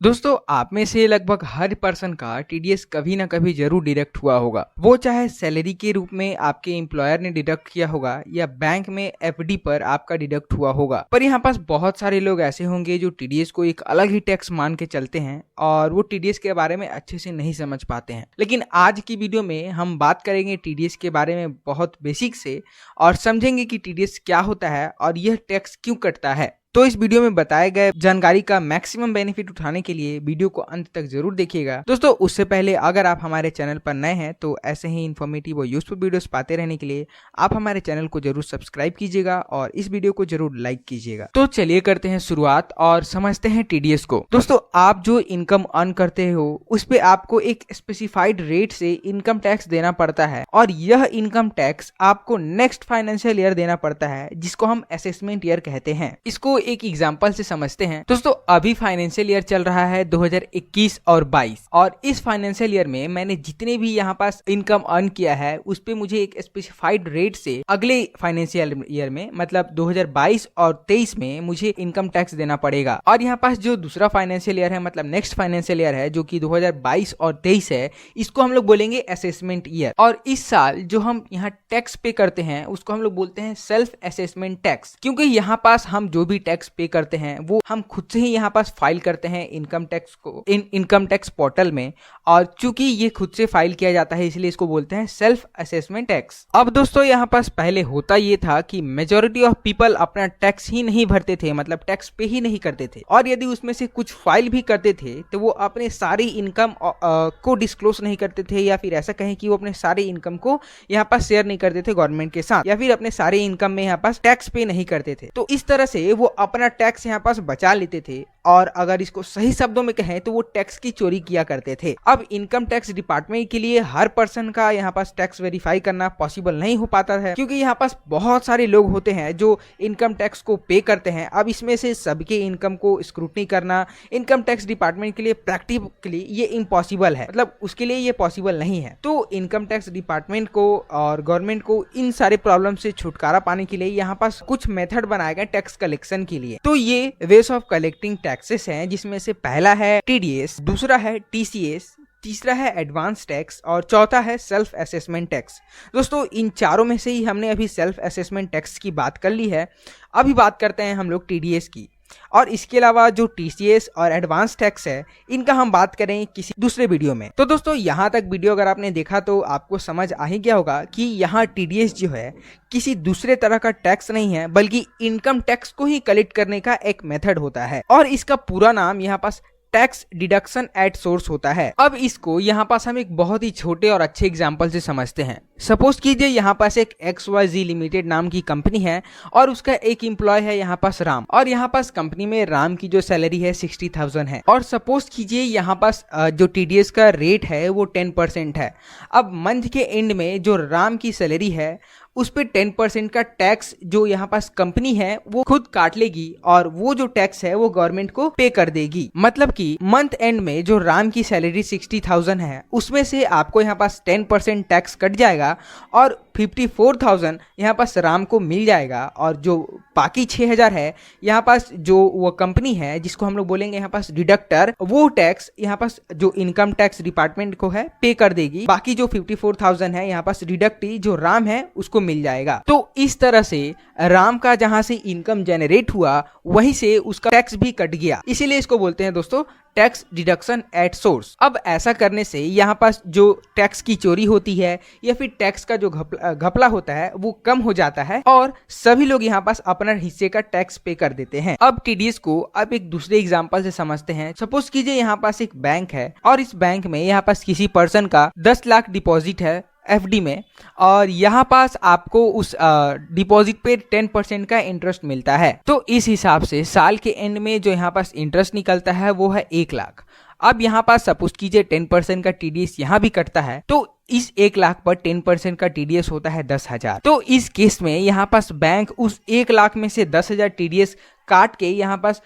दोस्तों आप में से लगभग हर पर्सन का टीडीएस कभी ना कभी जरूर डिडक्ट हुआ होगा। वो चाहे सैलरी के रूप में आपके एम्प्लॉयर ने डिडक्ट किया होगा या बैंक में एफडी पर आपका डिडक्ट हुआ होगा। पर यहाँ पास बहुत सारे लोग ऐसे होंगे जो टीडीएस को एक अलग ही टैक्स मान के चलते हैं और वो टीडीएस के बारे में अच्छे से नहीं समझ पाते हैं। लेकिन आज की वीडियो में हम बात करेंगे टीडीएस के बारे में बहुत बेसिक से और समझेंगे कि टीडीएस क्या होता है और यह टैक्स क्यों कटता है। तो इस वीडियो में बताए गए जानकारी का मैक्सिमम बेनिफिट उठाने के लिए वीडियो को अंत तक जरूर देखिएगा। दोस्तों उससे पहले अगर आप हमारे चैनल पर नए हैं तो ऐसे ही इन्फॉर्मेटिव और यूजफुल वीडियोस पाते रहने के लिए आप हमारे चैनल को जरूर सब्सक्राइब कीजिएगा और इस वीडियो को जरूर लाइक कीजिएगा। तो चलिए करते हैं शुरुआत और समझते हैं टीडीएस को। दोस्तों आप जो इनकम अर्न करते हो उस पे आपको एक स्पेसिफाइड रेट से इनकम टैक्स देना पड़ता है और यह इनकम टैक्स आपको नेक्स्ट फाइनेंशियल ईयर देना पड़ता है, जिसको हम असेसमेंट ईयर कहते हैं। इसको एक एग्जांपल से समझते हैं। दोस्तों अभी फाइनेंशियल ईयर चल रहा है 2021 और 22 और इस फाइनेंशियल ईयर में मैंने जितने भी यहाँ पास इनकम अर्न किया है उस पे मुझे एक स्पेसिफाइड रेट से अगले फाइनेंशियल ईयर में मतलब 2022 और 23 में मुझे इनकम टैक्स देना पड़ेगा। और यहाँ पास जो दूसरा फाइनेंशियल ईयर है मतलब नेक्स्ट फाइनेंशियल ईयर है जो कि 2022 और 23 है, इसको हम लोग बोलेंगे असेसमेंट ईयर। और इस साल जो हम यहाँ टैक्स पे करते हैं उसको हम लोग बोलते हैं सेल्फ असेसमेंट टैक्स, क्योंकि यहाँ पास हम जो भी टैक्स पे करते हैं वो हम खुद से ही यहाँ पास फाइल करते हैं इनकम टैक्स को इनकम टैक्स पोर्टल में। और चूंकि ये खुद से फाइल किया जाता है इसलिए इसको बोलते हैं सेल्फ असेसमेंट टैक्स। अब दोस्तों यहाँ पास पहले होता ये था कि मेजॉरिटी ऑफ पीपल अपना टैक्स ही नहीं भरते थे, मतलब टैक्स पे ही नहीं करते थे, और यदि उसमें से कुछ फाइल भी करते थे तो वो अपने सारी इनकम को डिस्क्लोज नहीं करते थे, या फिर ऐसा कहें कि वो अपने सारे इनकम को यहाँ पास शेयर नहीं करते थे गवर्नमेंट के साथ, या फिर अपने सारे इनकम में यहाँ पास टैक्स पे नहीं करते थे। तो इस तरह से वो अपना टैक्स यहाँ पास बचा लेते थे और अगर इसको सही शब्दों में कहें तो वो टैक्स की चोरी किया करते थे। अब इनकम टैक्स डिपार्टमेंट के लिए हर पर्सन का यहाँ पास टैक्स वेरीफाई करना पॉसिबल नहीं हो पाता है, क्योंकि यहाँ पास बहुत सारे लोग होते हैं जो इनकम टैक्स को पे करते हैं। अब इसमें से सबके इनकम को स्क्रूटनी करना इनकम टैक्स डिपार्टमेंट के लिए प्रैक्टिकली ये इम्पॉसिबल है, मतलब उसके लिए ये पॉसिबल नहीं है। तो इनकम टैक्स डिपार्टमेंट को और गवर्नमेंट को इन सारे प्रॉब्लम से छुटकारा पाने के लिए यहाँ पास कुछ मेथड बनाए गए टैक्स कलेक्शन के लिए। तो ये वेज ऑफ कलेक्टिंग टैक्सेस हैं, जिसमें से पहला है टीडीएस, दूसरा है टीसीएस, तीसरा है एडवांस टैक्स और चौथा है सेल्फ असेसमेंट टैक्स। दोस्तों इन चारों में से ही हमने अभी सेल्फ असेसमेंट टैक्स की बात कर ली है। अभी बात करते हैं हम लोग टीडीएस की, और इसके अलावा जो टीसीएस और एडवांस टैक्स है इनका हम बात करें किसी दूसरे वीडियो में। तो दोस्तों यहाँ तक वीडियो अगर आपने देखा तो आपको समझ आ ही गया होगा कि यहाँ टीडीएस जो है किसी दूसरे तरह का टैक्स नहीं है, बल्कि इनकम टैक्स को ही कलेक्ट करने का एक मेथड होता है और इसका पूरा नाम यहाँ पास टैक्स डिडक्शन एट सोर्स होता है। अब इसको यहाँ पास हम एक बहुत ही छोटे और अच्छे एग्जांपल से समझते हैं। सपोज कीजिए यहाँ पास एक XYZ लिमिटेड नाम की कंपनी है और उसका एक एम्प्लॉय है यहाँ पास राम, और यहाँ पास कंपनी में राम की जो सैलरी है 60,000 है। और सपोज कीजिए यहाँ पास जो टीडीएस का रेट है वो 10% है। अब मंथ के एंड में जो राम की सैलरी है उस पे 10% का टैक्स जो यहाँ पास कंपनी है वो खुद काट लेगी और वो जो टैक्स है वो गवर्नमेंट को पे कर देगी। मतलब कि मंथ एंड में जो राम की सैलरी 60,000 है उसमें से आपको यहाँ पास 10% टैक्स कट जाएगा और 54,000 यहाँ पास राम को मिल जाएगा, और जो बाकी 6,000 है यहाँ पास जो वो कंपनी है जिसको हम लोग बोलेंगे यहाँ पास डिडक्टर, वो टैक्स यहाँ पास जो इनकम टैक्स डिपार्टमेंट को है पे कर देगी। बाकी जो 54,000 है यहाँ पास डिडक्टी जो राम है उसको मिल जाएगा। तो इस तरह से राम का जहां से इनकम जनरेट हुआ वहीं से उसका टैक्स भी कट गया, इसीलिए इसको बोलते हैं दोस्तों टैक्स डिडक्शन एट सोर्स। अब ऐसा करने से यहाँ पास जो टैक्स की चोरी होती है या फिर टैक्स का जो घपला होता है वो कम हो जाता है और सभी लोग यहाँ पास अपना हिस्से का टैक्स पे कर देते हैं। अब टीडीएस को अब एक दूसरे एग्जांपल से समझते हैं। सपोज कीजिए यहाँ पास एक बैंक है और इस बैंक में यहाँ पास किसी पर्सन का 10 लाख डिपॉजिट है एफडी में, और यहाँ पास आपको उस डिपॉजिट पे 10% का इंटरेस्ट मिलता है। तो इस हिसाब से साल के एंड में जो यहाँ पास इंटरेस्ट निकलता है वो है 1 लाख। अब यहाँ पास सपोज कीजिए 10% का टीडीएस यहाँ भी कटता है, तो इस 1 लाख पर 10% का टीडीएस होता है 10,000। तो इस केस में यहाँ पास बैंक उस 1 लाख में से 10,000 टीडीएस काट के यहाँ पास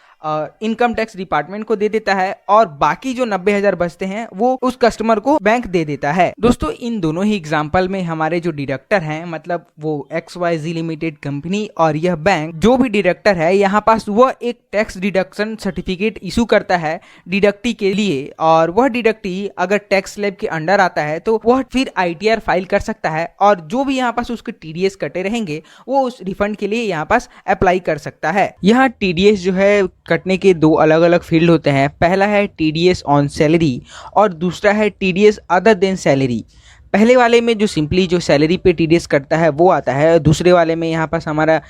इनकम टैक्स डिपार्टमेंट को दे देता है और बाकी जो 90,000 बचते हैं वो उस कस्टमर को बैंक दे देता है। दोस्तों इन दोनों ही एग्जाम्पल में हमारे जो डिडक्टर हैं, मतलब वो XYZ लिमिटेड कंपनी और यह बैंक, जो भी डिडक्टर है यहाँ पास वह एक टैक्स डिडक्शन सर्टिफिकेट इशू करता है डिडक्टी के लिए, और वह डिडक्टी अगर टैक्स स्लैब के अंडर आता है तो वह फिर ITR फाइल कर सकता है और जो भी यहाँ पास उसके TDS कटे रहेंगे वो उस रिफंड के लिए यहाँ पास अप्लाई कर सकता है। यहाँ TDS जो है कटने के दो अलग अलग फील्ड होते हैं। पहला है TDS ऑन सैलरी और दूसरा है TDS अदर देन सैलरी। पहले वाले में जो सिंपली जो सैलरी पे TDS करता है वो आता है, दूसरे वाले में यहाँ पास हमारा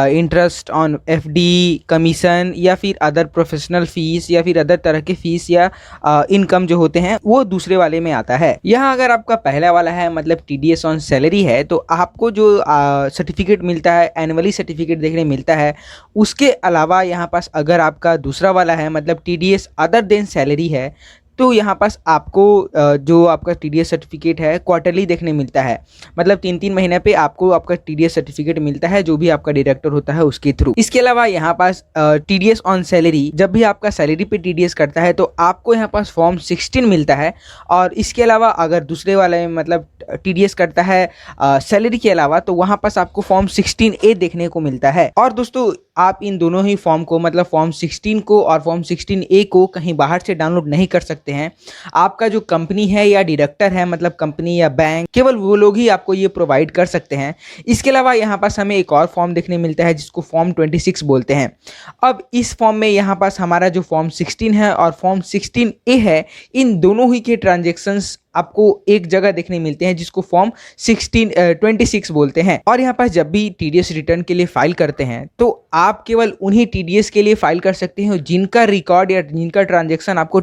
इंटरेस्ट ऑन FD, कमीशन या फिर अदर प्रोफेशनल फीस या फिर अदर तरह के फीस या इनकम जो होते हैं वो दूसरे वाले में आता है। यहाँ अगर आपका पहला वाला है मतलब TDS ऑन सैलरी है तो आपको जो सर्टिफिकेट मिलता है, एनुअली सर्टिफिकेट देखने मिलता है। उसके अलावा यहाँ पास अगर आपका दूसरा वाला है मतलब TDS अदर देन सैलरी है तो यहाँ पास आपको जो आपका TDS सर्टिफिकेट है क्वार्टरली देखने मिलता है, मतलब 3-3 महीने पे आपको आपका TDS सर्टिफिकेट मिलता है जो भी आपका डायरेक्टर होता है उसके थ्रू। इसके अलावा यहाँ पास TDS ऑन सैलरी, जब भी आपका सैलरी पे TDS करता है तो आपको यहाँ पास फॉर्म 16 मिलता है। और इसके अलावा अगर दूसरे वाले में मतलब TDS करता है सैलरी के अलावा तो वहाँ पास आपको फॉर्म 16A देखने को मिलता है। और दोस्तों आप इन दोनों ही फॉर्म को मतलब फॉर्म 16 को और फॉर्म 16A को कहीं बाहर से डाउनलोड नहीं कर सकते हैं। आपका जो कंपनी है या डायरेक्टर है मतलब कंपनी या बैंक, केवल वो लोग ही आपको ये प्रोवाइड कर सकते हैं। इसके अलावा यहाँ पास हमें एक और फॉर्म देखने मिलता है जिसको फॉर्म 26 बोलते हैं। अब इस फॉर्म में यहाँ पास हमारा जो फॉर्म 16 है और फॉर्म 16A है, इन दोनों ही के ट्रांजेक्शन्स आपको एक जगह देखने मिलते हैं जिसको फॉर्म 26 बोलते हैं। और यहाँ पास जब भी TDS रिटर्न के लिए फाइल करते हैं तो आप केवल उन्हीं TDS के लिए फाइल कर सकते हैं जिनका रिकॉर्ड या जिनका ट्रांजैक्शन आपको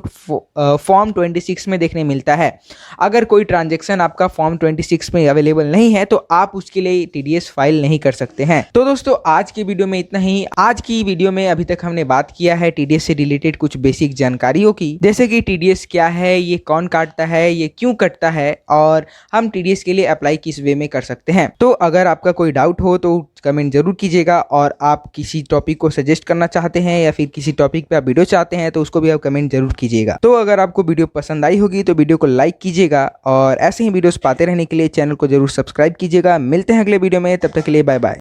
फॉर्म 26 में देखने मिलता है। अगर कोई ट्रांजैक्शन आपका फॉर्म 26 में अवेलेबल नहीं है तो आप उसके लिए TDS फाइल नहीं कर सकते हैं। तो दोस्तों आज की वीडियो में इतना ही। आज की वीडियो में अभी तक हमने बात किया है TDS से रिलेटेड कुछ बेसिक जानकारियों की, जैसे कि TDS क्या है, ये कौन काटता है, ये क्यों कटता है और हम TDS के लिए अप्लाई किस वे में कर सकते हैं। तो अगर आपका कोई डाउट हो तो कमेंट जरूर कीजिएगा, और आप किसी टॉपिक को सजेस्ट करना चाहते हैं या फिर किसी टॉपिक पे आप वीडियो चाहते हैं तो उसको भी आप कमेंट जरूर कीजिएगा। तो अगर आपको वीडियो पसंद आई होगी तो वीडियो को लाइक कीजिएगा और ऐसे ही वीडियोस पाते रहने के लिए चैनल को जरूर सब्सक्राइब कीजिएगा। मिलते हैं अगले वीडियो में, तब तक के लिए बाय बाय।